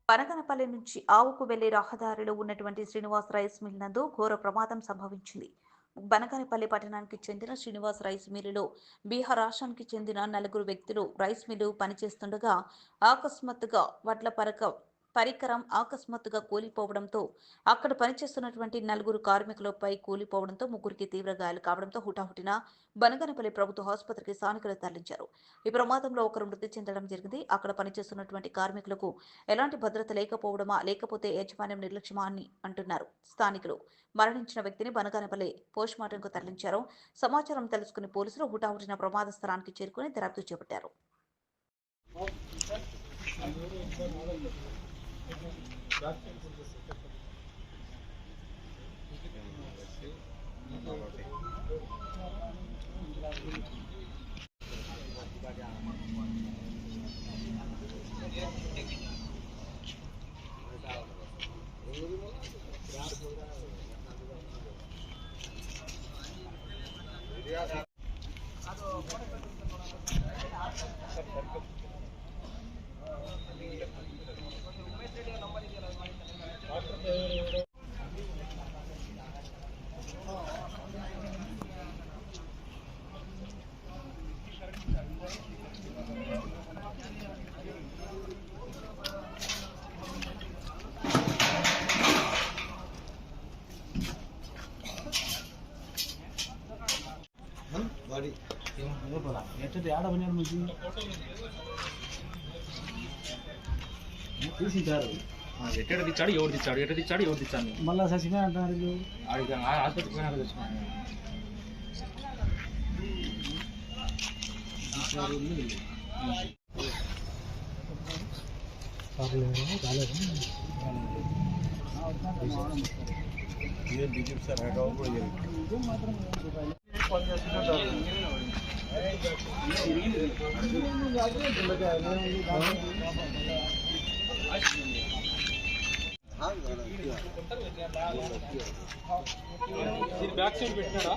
బనగనపల్లి నుంచి ఆవుకు వెళ్లే రహదారిలో ఉన్నటువంటి శ్రీనివాస్ రైస్ మిల్ నందు ఘోర ప్రమాదం సంభవించింది. బనగనపల్లి పట్టణానికి చెందిన శ్రీనివాస్ రైస్ మిల్లులో బీహార్ రాష్ట్రానికి చెందిన నలుగురు వ్యక్తులు రైస్ మిల్లు పనిచేస్తుండగా ఆకస్మాత్తుగా వడ్ల పరికరం ఆకస్మాత్తుగా కూలిపోవడంతో అక్కడ పనిచేస్తున్నటువంటి నలుగురు కార్మికులపై కూలిపోవడంతో ముగ్గురికి తీవ్ర గాయాలు కావడంతో హుటాహుటిన బనగనపల్లి ప్రభుత్వ ఆసుపత్రికి స్థానికులు తరలించారు. ఈ ప్రమాదంలో ఒకరు మృతి చెందడం జరిగింది. అక్కడ పనిచేస్తున్నటువంటి కార్మికులకు ఎలాంటి భద్రత లేకపోవడమా లేకపోతే యాజమాన్యం నిర్లక్ష్యమా అని అంటున్నారు స్థానికులు. మరణించిన వ్యక్తిని బనగానపల్లి పోస్టుమార్టంకు తరలించారు. సమాచారం తెలుసుకుని పోలీసులు హుటాహుటిన ప్రమాద స్థలానికి చేరుకుని దర్యాప్తు చేపట్టారు. गाड़ी ಎಷ್ಟೊತ್ತು ಯಾಡ ಬನ್ನಿ ಮುಗಿ తీసిచారు ఎక్కడ తెచ్చాడు ఎవరు తెచ్చాడు ఎక్కడ తెచ్చాడు ఎవరు తెచ్చాను మళ్ళా ససిమే అంటారు ఆడికి ఆసుపత్రికి పోయినాక తెచ్చుకున్నాను ये दिलीप सर हैगा वो ये బ్యాక్ సైడ్ పెట్టినారా